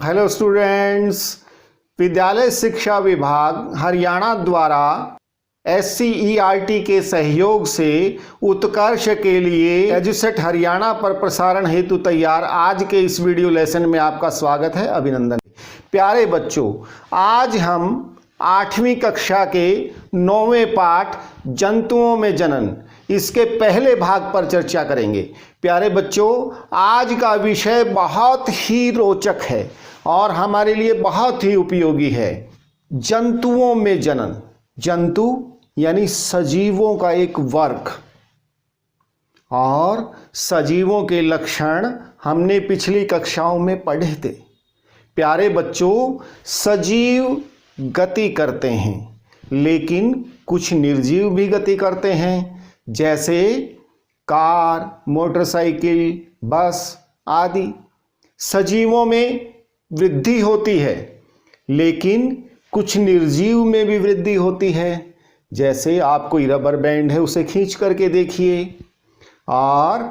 Hello students, विद्यालय शिक्षा विभाग हरियाणा द्वारा SCERT के सहयोग से उत्कर्ष के लिए एजुसेट हरियाणा पर प्रसारण हेतु तैयार आज के इस वीडियो लेसन में आपका स्वागत है, अभिनंदन। प्यारे बच्चों, आज हम 8वीं कक्षा के 9वें पाठ जंतुओं में जनन इसके पहले भाग पर चर्चा करेंगे। प्यारे बच्चों, आज का विषय बहुत ही रोचक है और हमारे लिए बहुत ही उपयोगी है। जंतुओं में जनन। जंतु यानी सजीवों का एक वर्ग, और सजीवों के लक्षण हमने पिछली कक्षाओं में पढ़े थे। प्यारे बच्चों, सजीव गति करते हैं, लेकिन कुछ निर्जीव भी गति करते हैं, जैसे कार, मोटरसाइकिल, बस आदि। सजीवों में वृद्धि होती है, लेकिन कुछ निर्जीव में भी वृद्धि होती है, जैसे आप कोई रबर बैंड है उसे खींच करके देखिए। और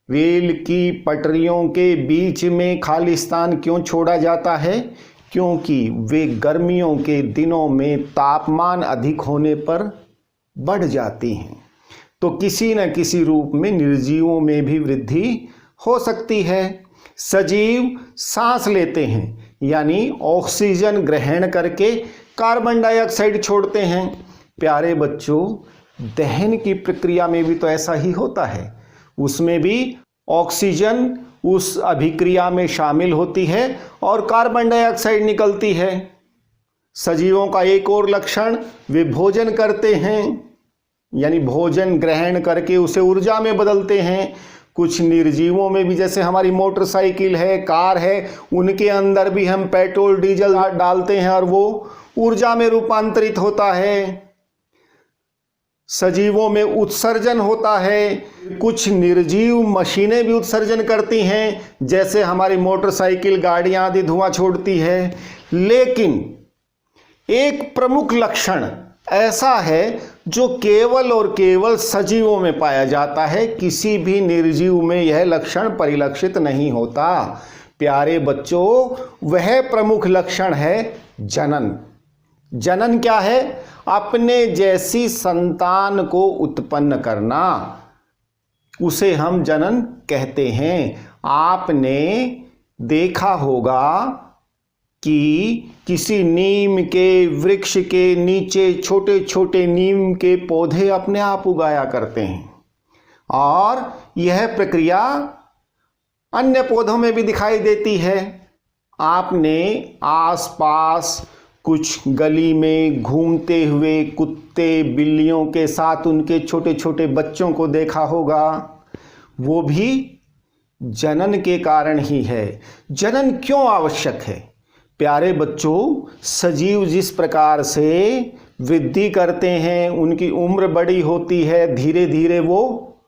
रेल की पटरियों के बीच में खालिस्तान क्यों छोड़ा जाता है? क्योंकि वे गर्मियों के दिनों में तापमान अधिक होने पर बढ़ जाती हैं। तो किसी न किसी रूप में निर्जीवों में भी वृद्धि हो सकती है। सजीव सांस लेते हैं, यानी ऑक्सीजन ग्रहण करके कार्बन डाइऑक्साइड छोड़ते हैं। प्यारे बच्चों, दहन की प्रक्रिया में भी तो ऐसा ही होता है। उसमें भी ऑक्सीजन उस अभिक्रिया में शामिल होती है और कार्बन डाइऑक्साइड निकलती है। सजीवों का एक और लक्षण, वे भोजन करते हैं, यानी भोजन ग्रहण करके उसे ऊर्जा में बदलते हैं। कुछ निर्जीवों में भी, जैसे हमारी मोटरसाइकिल है, कार है, उनके अंदर भी हम पेट्रोल डीजल डालते हैं और वो ऊर्जा में रूपांतरित होता है। सजीवों में उत्सर्जन होता है। कुछ निर्जीव मशीनें भी उत्सर्जन करती हैं, जैसे हमारी मोटरसाइकिल, गाड़ियां आदि धुआं छोड़ती है। लेकिन एक प्रमुख लक्षण ऐसा है जो केवल और केवल सजीवों में पाया जाता है, किसी भी निर्जीव में यह लक्षण परिलक्षित नहीं होता। प्यारे बच्चों, वह प्रमुख लक्षण है जनन। जनन क्या है? अपने जैसी संतान को उत्पन्न करना, उसे हम जनन कहते हैं। आपने देखा होगा कि किसी नीम के वृक्ष के नीचे छोटे छोटे नीम के पौधे अपने आप उगाया करते हैं, और यह प्रक्रिया अन्य पौधों में भी दिखाई देती है। आपने आसपास कुछ गली में घूमते हुए कुत्ते बिल्लियों के साथ उनके छोटे छोटे बच्चों को देखा होगा, वो भी जनन के कारण ही है। जनन क्यों आवश्यक है? प्यारे बच्चों, सजीव जिस प्रकार से वृद्धि करते हैं, उनकी उम्र बड़ी होती है, धीरे धीरे वो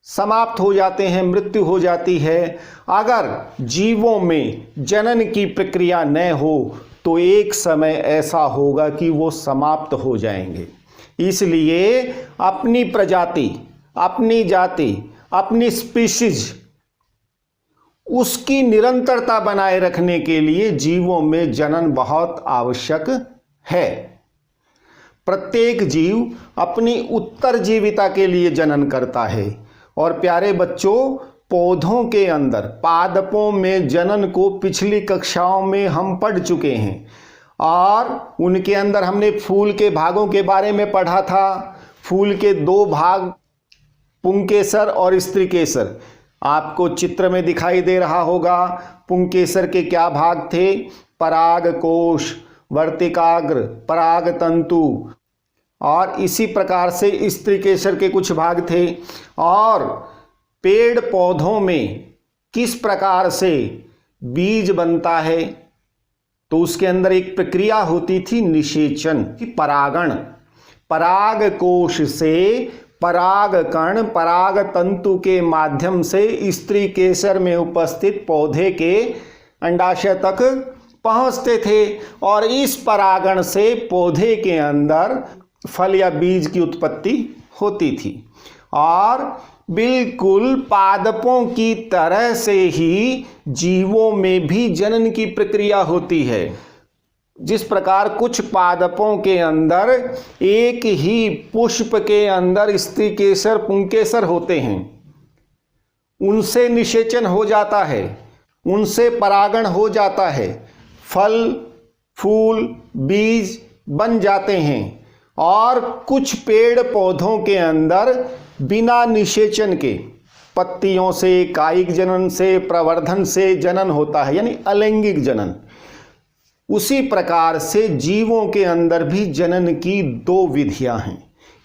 समाप्त हो जाते हैं, मृत्यु हो जाती है। अगर जीवों में जनन की प्रक्रिया न हो तो एक समय ऐसा होगा कि वो समाप्त हो जाएंगे। इसलिए अपनी प्रजाति, अपनी जाति, अपनी स्पीशीज, उसकी निरंतरता बनाए रखने के लिए जीवों में जनन बहुत आवश्यक है। प्रत्येक जीव अपनी उत्तरजीविता के लिए जनन करता है। और प्यारे बच्चों, पौधों के अंदर, पादपों में जनन को पिछली कक्षाओं में हम पढ़ चुके हैं, और उनके अंदर हमने फूल के भागों के बारे में पढ़ा था। फूल के 2 भाग, पुंकेसर और स्त्रीकेसर, आपको चित्र में दिखाई दे रहा होगा। पुंकेसर के क्या भाग थे? परागकोश, वर्तिकाग्र, परागतंतु, और इसी प्रकार से स्त्रीकेसर के कुछ भाग थे। और पेड़ पौधों में किस प्रकार से बीज बनता है, तो उसके अंदर एक प्रक्रिया होती थी निषेचन की, परागण। परागकोश से परागकण पराग तंतु के माध्यम से स्त्री केसर में उपस्थित पौधे के अंडाशय तक पहुंचते थे, और इस परागण से पौधे के अंदर फल या बीज की उत्पत्ति होती थी। और बिल्कुल पादपों की तरह से ही जीवों में भी जनन की प्रक्रिया होती है। जिस प्रकार कुछ पादपों के अंदर एक ही पुष्प के अंदर स्त्री केसर पुंकेसर होते हैं, उनसे निषेचन हो जाता है, उनसे परागण हो जाता है, फल फूल बीज बन जाते हैं। और कुछ पेड़ पौधों के अंदर बिना निषेचन के पत्तियों से, कायिक जनन से, प्रवर्धन से जनन होता है, यानी अलैंगिक जनन। उसी प्रकार से जीवों के अंदर भी जनन की दो विधियां हैं,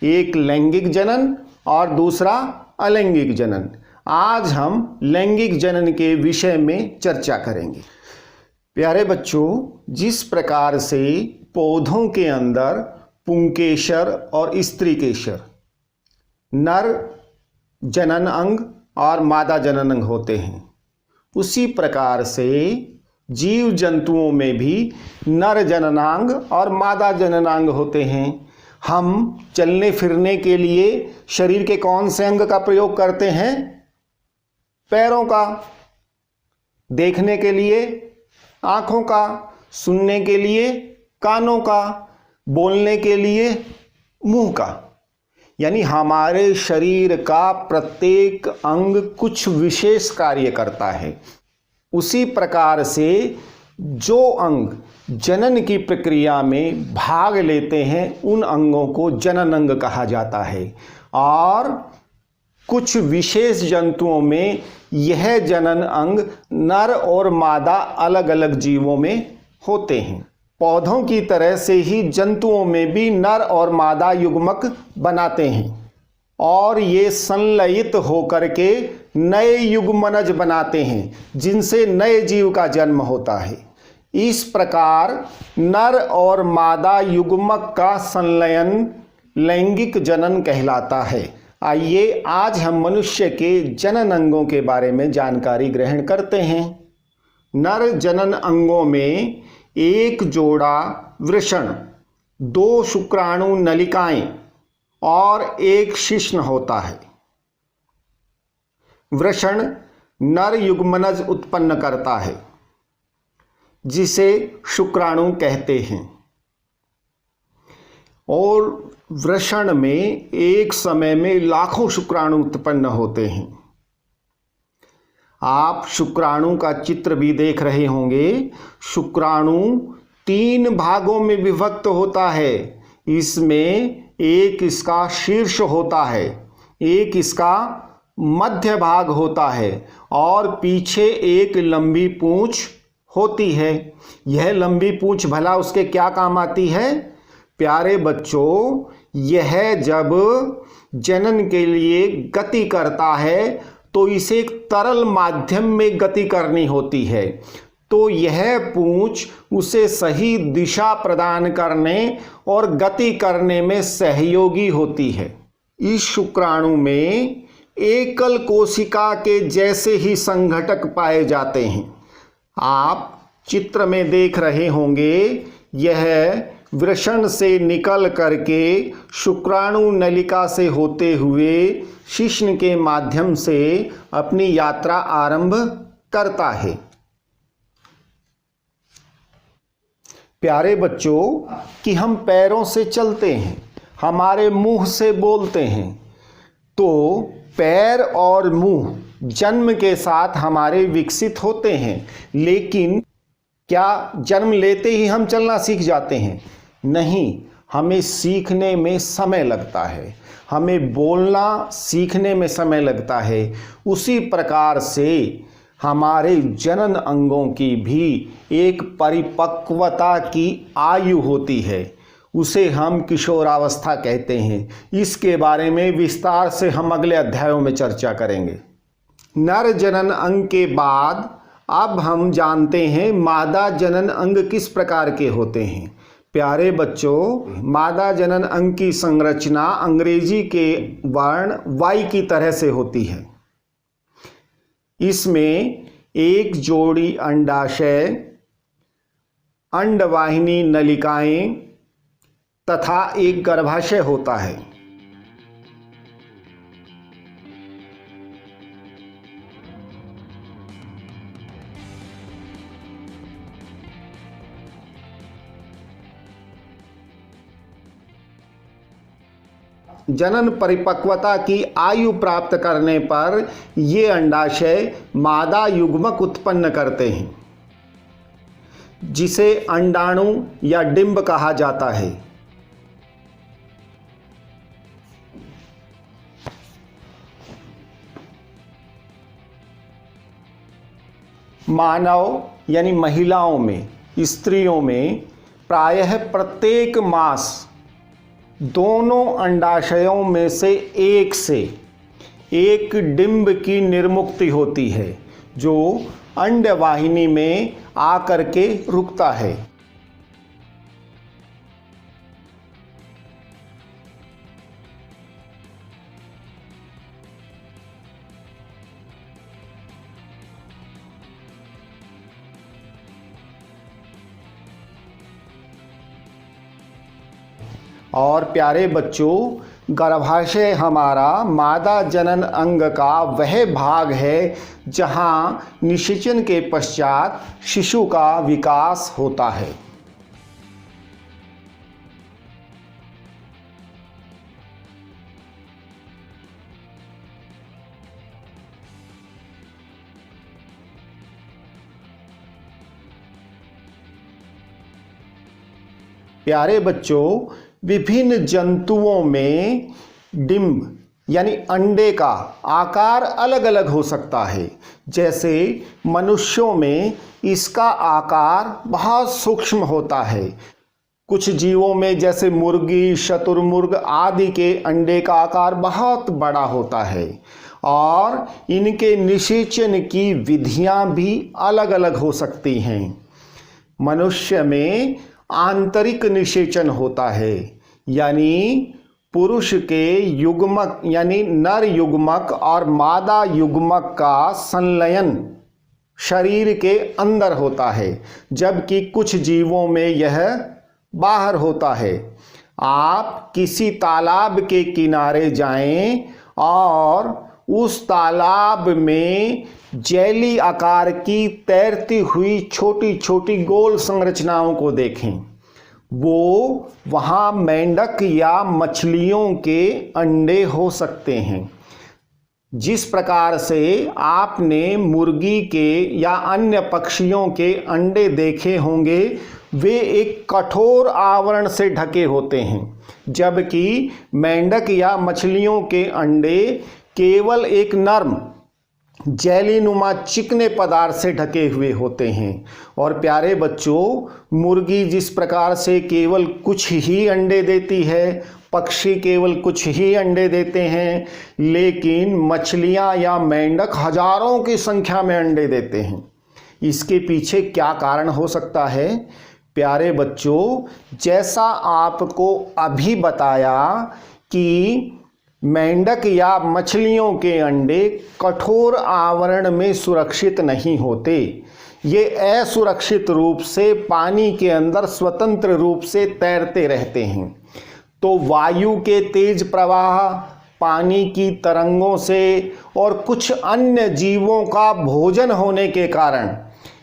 एक लैंगिक जनन और दूसरा अलैंगिक जनन। आज हम लैंगिक जनन के विषय में चर्चा करेंगे। प्यारे बच्चों, जिस प्रकार से पौधों के अंदर पुंकेसर और स्त्री केसर, नर जनन अंग और मादा जनन अंग होते हैं, उसी प्रकार से जीव जंतुओं में भी नर जननांग और मादा जननांग होते हैं। हम चलने फिरने के लिए शरीर के कौन से अंग का प्रयोग करते हैं? पैरों का। देखने के लिए आँखों का, सुनने के लिए कानों का, बोलने के लिए मुंह का। यानी हमारे शरीर का प्रत्येक अंग कुछ विशेष कार्य करता है। उसी प्रकार से जो अंग जनन की प्रक्रिया में भाग लेते हैं उन अंगों को जनन अंग कहा जाता है। और कुछ विशेष जंतुओं में यह जनन अंग नर और मादा अलग अलग जीवों में होते हैं। पौधों की तरह से ही जंतुओं में भी नर और मादा युग्मक बनाते हैं और ये संलयित होकर के नए युग्मनज बनाते हैं, जिनसे नए जीव का जन्म होता है। इस प्रकार नर और मादा युग्मक का संलयन लैंगिक जनन कहलाता है। आइए आज हम मनुष्य के जनन अंगों के बारे में जानकारी ग्रहण करते हैं। नर जनन अंगों में एक जोड़ा वृषण, दो शुक्राणु नलिकाएं और एक शिश्न होता है। वृषण नर युग्मनज उत्पन्न करता है, जिसे शुक्राणु कहते हैं। और वृषण में एक समय में लाखों शुक्राणु उत्पन्न होते हैं। आप शुक्राणु का चित्र भी देख रहे होंगे। शुक्राणु 3 भागों में विभक्त होता है। इसमें एक इसका शीर्ष होता है, एक इसका मध्य भाग होता है और पीछे एक लंबी पूंछ होती है। यह लंबी पूंछ भला उसके क्या काम आती है? प्यारे बच्चों, यह जब जनन के लिए गति करता है तो इसे एक तरल माध्यम में गति करनी होती है, तो यह पूंछ उसे सही दिशा प्रदान करने और गति करने में सहयोगी होती है। इस शुक्राणु में एकल कोशिका के जैसे ही संघटक पाए जाते हैं। आप चित्र में देख रहे होंगे, यह वृषण से निकल करके शुक्राणु नलिका से होते हुए शिश्न के माध्यम से अपनी यात्रा आरंभ करता है। प्यारे बच्चों, कि हम पैरों से चलते हैं, हमारे मुंह से बोलते हैं, तो पैर और मुंह जन्म के साथ हमारे विकसित होते हैं। लेकिन क्या जन्म लेते ही हम चलना सीख जाते हैं? नहीं, हमें सीखने में समय लगता है, हमें बोलना सीखने में समय लगता है। उसी प्रकार से हमारे जनन अंगों की भी एक परिपक्वता की आयु होती है, उसे हम किशोरावस्था कहते हैं। इसके बारे में विस्तार से हम अगले अध्यायों में चर्चा करेंगे। नर जनन अंग के बाद अब हम जानते हैं मादा जनन अंग किस प्रकार के होते हैं। प्यारे बच्चों, मादा जनन अंग की संरचना अंग्रेजी के वर्ण Y की तरह से होती है। इसमें एक जोड़ी अंडाशय, अंडवाहिनी नलिकाएं तथा एक गर्भाशय होता है। जनन परिपक्वता की आयु प्राप्त करने पर ये अंडाशय मादा युग्मक उत्पन्न करते हैं, जिसे अंडाणु या डिंब कहा जाता है। मानव यानी महिलाओं में, स्त्रियों में प्रायः प्रत्येक मास दोनों अंडाशयों में से एक डिंब की निर्मुक्ति होती है, जो अंडवाहिनी में आकर के रुकता है। और प्यारे बच्चों, गर्भाशय हमारा मादा जनन अंग का वह भाग है जहां निषेचन के पश्चात शिशु का विकास होता है। प्यारे बच्चों, विभिन्न जंतुओं में डिंब यानी अंडे का आकार अलग अलग हो सकता है। जैसे मनुष्यों में इसका आकार बहुत सूक्ष्म होता है। कुछ जीवों में जैसे मुर्गी, शतुरमुर्ग आदि के अंडे का आकार बहुत बड़ा होता है और इनके निषेचन की विधियां भी अलग अलग हो सकती हैं। मनुष्य में आंतरिक निषेचन होता है, यानी पुरुष के युग्मक यानी नर युग्मक और मादा युग्मक का संलयन शरीर के अंदर होता है, जबकि कुछ जीवों में यह बाहर होता है। आप किसी तालाब के किनारे जाएं और उस तालाब में जेली आकार की तैरती हुई छोटी छोटी गोल संरचनाओं को देखें। वो वहाँ मेंढक या मछलियों के अंडे हो सकते हैं। जिस प्रकार से आपने मुर्गी के या अन्य पक्षियों के अंडे देखे होंगे, वे एक कठोर आवरण से ढके होते हैं, जबकि मेंढक या मछलियों के अंडे केवल एक नर्म जेलीनुमा चिकने पदार्थ से ढके हुए होते हैं। और प्यारे बच्चों, मुर्गी जिस प्रकार से केवल कुछ ही अंडे देती है, पक्षी केवल कुछ ही अंडे देते हैं, लेकिन मछलियां या मेंढक हजारों की संख्या में अंडे देते हैं। इसके पीछे क्या कारण हो सकता है? प्यारे बच्चों, जैसा आपको अभी बताया कि मेंढक या मछलियों के अंडे कठोर आवरण में सुरक्षित नहीं होते। ये असुरक्षित रूप से पानी के अंदर स्वतंत्र रूप से तैरते रहते हैं। तो वायु के तेज प्रवाह, पानी की तरंगों से और कुछ अन्य जीवों का भोजन होने के कारण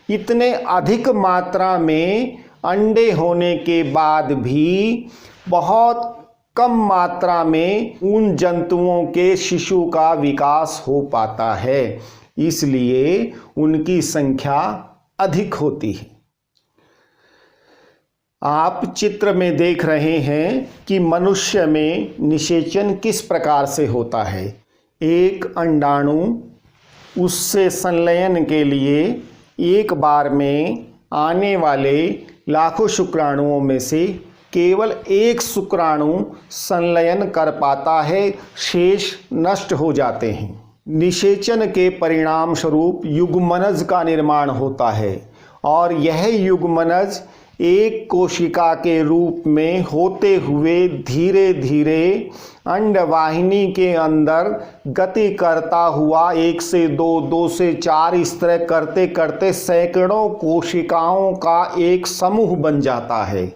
इतने अधिक मात्रा में अंडे होने के बाद भी बहुत कम मात्रा में उन जंतुओं के शिशु का विकास हो पाता है, इसलिए उनकी संख्या अधिक होती है। आप चित्र में देख रहे हैं कि मनुष्य में निषेचन किस प्रकार से होता है। एक अंडाणु उससे संलयन के लिए एक बार में आने वाले लाखों शुक्राणुओं में से केवल एक शुक्राणु संलयन कर पाता है, शेष नष्ट हो जाते हैं। निषेचन के परिणाम स्वरूप युग्मनज का निर्माण होता है और यह युग्मनज एक कोशिका के रूप में होते हुए धीरे धीरे अंडवाहिनी के अंदर गति करता हुआ 1 से 2, 2 से 4 इस तरह करते करते सैकड़ों कोशिकाओं का एक समूह बन जाता है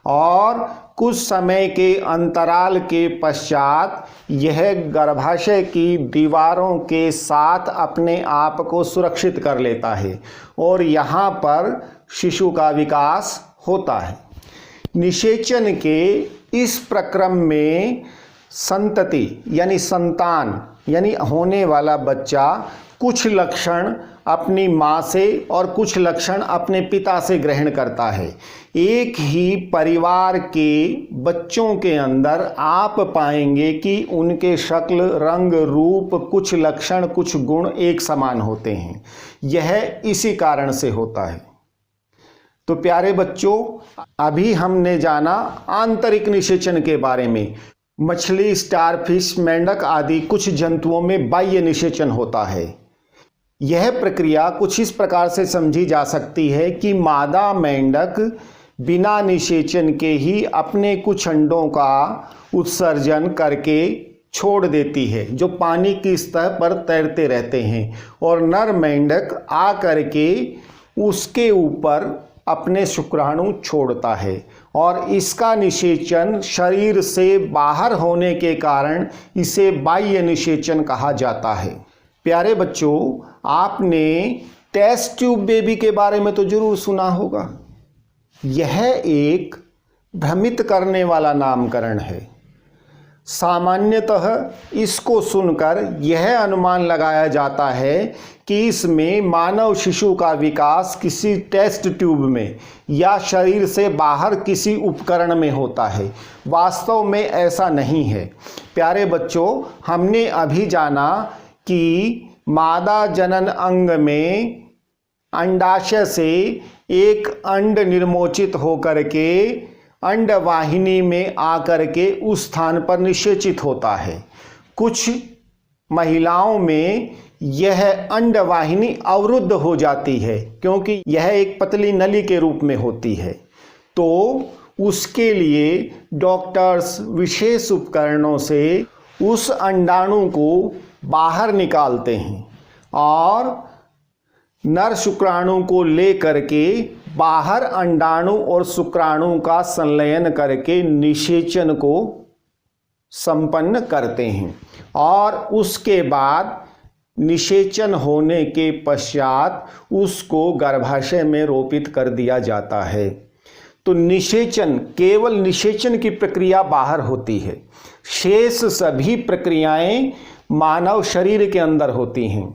और कुछ समय के अंतराल के पश्चात यह गर्भाशय की दीवारों के साथ अपने आप को सुरक्षित कर लेता है और यहाँ पर शिशु का विकास होता है। निषेचन के इस प्रक्रम में संतति यानी संतान यानी होने वाला बच्चा कुछ लक्षण अपनी माँ से और कुछ लक्षण अपने पिता से ग्रहण करता है। एक ही परिवार के बच्चों के अंदर आप पाएंगे कि उनके शक्ल, रंग, रूप, कुछ लक्षण, कुछ गुण एक समान होते हैं। यह इसी कारण से होता है। तो प्यारे बच्चों, अभी हमने जाना आंतरिक निषेचन के बारे में। मछली, स्टारफिश, मेंढक आदि कुछ जंतुओं में बाह्य निषेचन होता है। यह प्रक्रिया कुछ इस प्रकार से समझी जा सकती है कि मादा मेंढक बिना निषेचन के ही अपने कुछ अंडों का उत्सर्जन करके छोड़ देती है, जो पानी की सतह पर तैरते रहते हैं, और नर मेंढक आ करके उसके ऊपर अपने शुक्राणु छोड़ता है, और इसका निषेचन शरीर से बाहर होने के कारण इसे बाह्य निषेचन कहा जाता है। प्यारे बच्चों, आपने टेस्ट ट्यूब बेबी के बारे में तो जरूर सुना होगा। यह एक भ्रमित करने वाला नामकरण है। सामान्यतः इसको सुनकर यह अनुमान लगाया जाता है कि इसमें मानव शिशु का विकास किसी टेस्ट ट्यूब में या शरीर से बाहर किसी उपकरण में होता है। वास्तव में ऐसा नहीं है। प्यारे बच्चों, हमने अभी जाना कि मादा जनन अंग में अंडाशय से एक अंड निर्मोचित होकर के अंडवाहिनी में आकर के उस स्थान पर निषेचित होता है। कुछ महिलाओं में यह अंडवाहिनी अवरुद्ध हो जाती है, क्योंकि यह एक पतली नली के रूप में होती है। तो उसके लिए डॉक्टर्स विशेष उपकरणों से उस अंडाणु को बाहर निकालते हैं और नर शुक्राणु को ले करके बाहर अंडाणु और शुक्राणु का संलयन करके निषेचन को संपन्न करते हैं, और उसके बाद निषेचन होने के पश्चात उसको गर्भाशय में रोपित कर दिया जाता है। तो निषेचन, केवल निषेचन की प्रक्रिया बाहर होती है, शेष सभी प्रक्रियाएं मानव शरीर के अंदर होती हैं।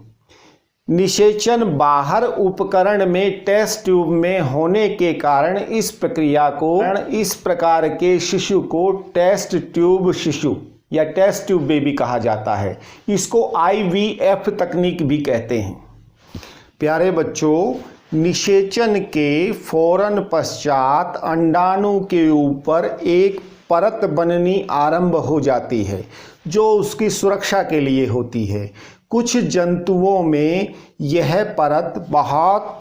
निषेचन बाहर उपकरण में टेस्ट ट्यूब में होने के कारण इस प्रक्रिया को, इस प्रकार के शिशु को टेस्ट ट्यूब शिशु या टेस्ट ट्यूब बेबी कहा जाता है। इसको IVF तकनीक भी कहते हैं। प्यारे बच्चों, निषेचन के फौरन पश्चात अंडाणु के ऊपर एक परत बननी आरंभ हो जाती है, जो उसकी सुरक्षा के लिए होती है। कुछ जंतुओं में यह परत बहुत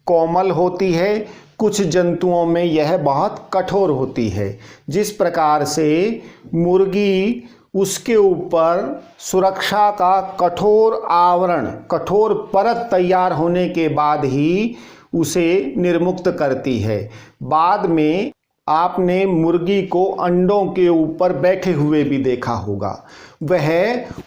कोमल होती है, कुछ जंतुओं में यह बहुत कठोर होती है। जिस प्रकार से मुर्गी, उसके ऊपर सुरक्षा का कठोर आवरण, कठोर परत तैयार होने के बाद ही उसे निर्मुक्त करती है। बाद में आपने मुर्गी को अंडों के ऊपर बैठे हुए भी देखा होगा। वह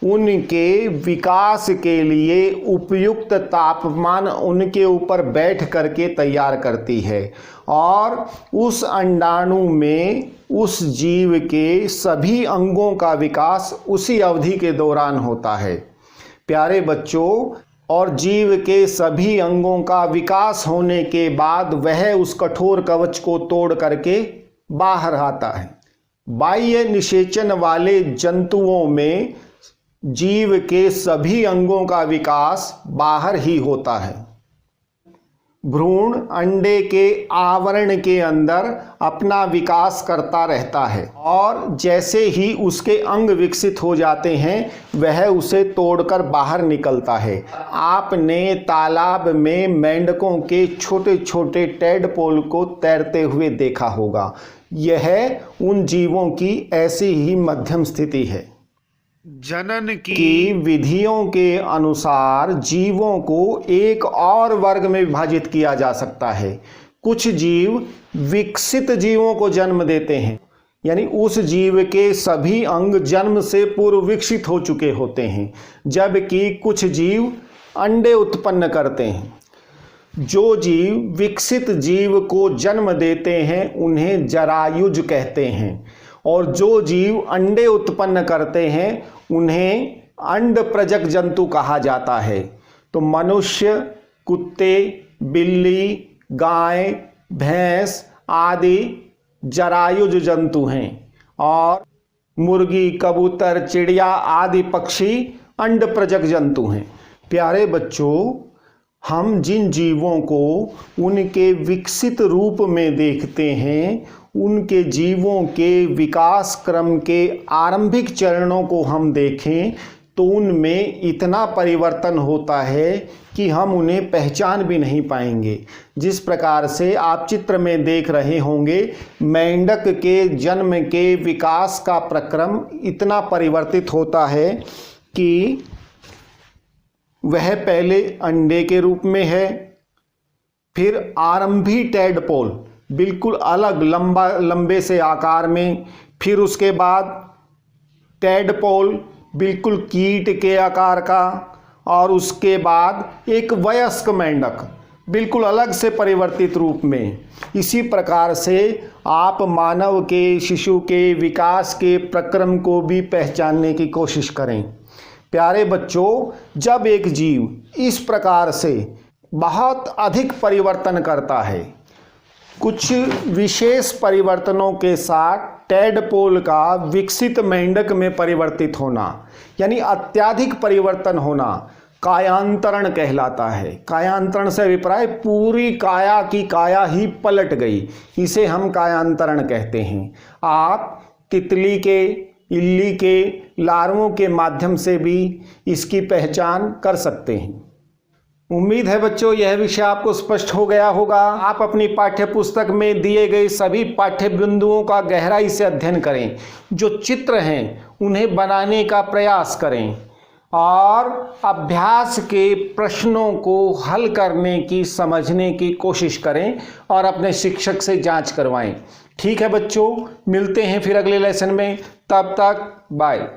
उनके विकास के लिए उपयुक्त तापमान उनके ऊपर बैठ करके तैयार करती है, और उस अंडाणु में उस जीव के सभी अंगों का विकास उसी अवधि के दौरान होता है। प्यारे बच्चों, और जीव के सभी अंगों का विकास होने के बाद वह उस कठोर कवच को तोड़ करके बाहर आता है। बाह्य निषेचन वाले जंतुओं में जीव के सभी अंगों का विकास बाहर ही होता है। भ्रूण अंडे के आवरण के अंदर अपना विकास करता रहता है, और जैसे ही उसके अंग विकसित हो जाते हैं वह उसे तोड़कर बाहर निकलता है। आपने तालाब में मेंढकों के छोटे छोटे टैडपोल को तैरते हुए देखा होगा। यह उन जीवों की ऐसी ही मध्यम स्थिति है। जनन की विधियों के अनुसार जीवों को एक और वर्ग में विभाजित किया जा सकता है। कुछ जीव विकसित जीवों को जन्म देते हैं, यानी उस जीव के सभी अंग जन्म से पूर्व विकसित हो चुके होते हैं, जबकि कुछ जीव अंडे उत्पन्न करते हैं। जो जीव विकसित जीव को जन्म देते हैं उन्हें जरायुज कहते हैं, और जो जीव अंडे उत्पन्न करते हैं उन्हें अंडप्रजक जंतु कहा जाता है। तो मनुष्य, कुत्ते, बिल्ली, गाय, भैंस आदि जरायुज जंतु हैं और मुर्गी, कबूतर, चिड़िया आदि पक्षी अंडप्रजक जंतु हैं। प्यारे बच्चों, हम जिन जीवों को उनके विकसित रूप में देखते हैं, उनके जीवों के विकास क्रम के आरंभिक चरणों को हम देखें तो उनमें इतना परिवर्तन होता है कि हम उन्हें पहचान भी नहीं पाएंगे। जिस प्रकार से आप चित्र में देख रहे होंगे, मेंढक के जन्म के विकास का प्रक्रम इतना परिवर्तित होता है कि वह पहले अंडे के रूप में है, फिर आरंभी टैडपोल बिल्कुल अलग लंबे से आकार में, फिर उसके बाद टैडपोल बिल्कुल कीट के आकार का, और उसके बाद एक वयस्क मेंढक बिल्कुल अलग से परिवर्तित रूप में। इसी प्रकार से आप मानव के शिशु के विकास के प्रक्रम को भी पहचानने की कोशिश करें। प्यारे बच्चों, जब एक जीव इस प्रकार से बहुत अधिक परिवर्तन करता है, कुछ विशेष परिवर्तनों के साथ टैडपोल का विकसित मेंढक में परिवर्तित होना, यानी अत्यधिक परिवर्तन होना, कायांतरण कहलाता है। कायांतरण से अभिप्राय पूरी काया की काया ही पलट गई, इसे हम कायांतरण कहते हैं। आप तितली के, इल्ली के लार्वों के माध्यम से भी इसकी पहचान कर सकते हैं। उम्मीद है बच्चों यह विषय आपको स्पष्ट हो गया होगा। आप अपनी पाठ्य पुस्तक में दिए गए सभी पाठ्य बिंदुओं का गहराई से अध्ययन करें, जो चित्र हैं उन्हें बनाने का प्रयास करें और अभ्यास के प्रश्नों को हल करने की, समझने की कोशिश करें और अपने शिक्षक से जांच करवाएं। ठीक है बच्चों, मिलते हैं फिर अगले लेसन में। तब तक बाय।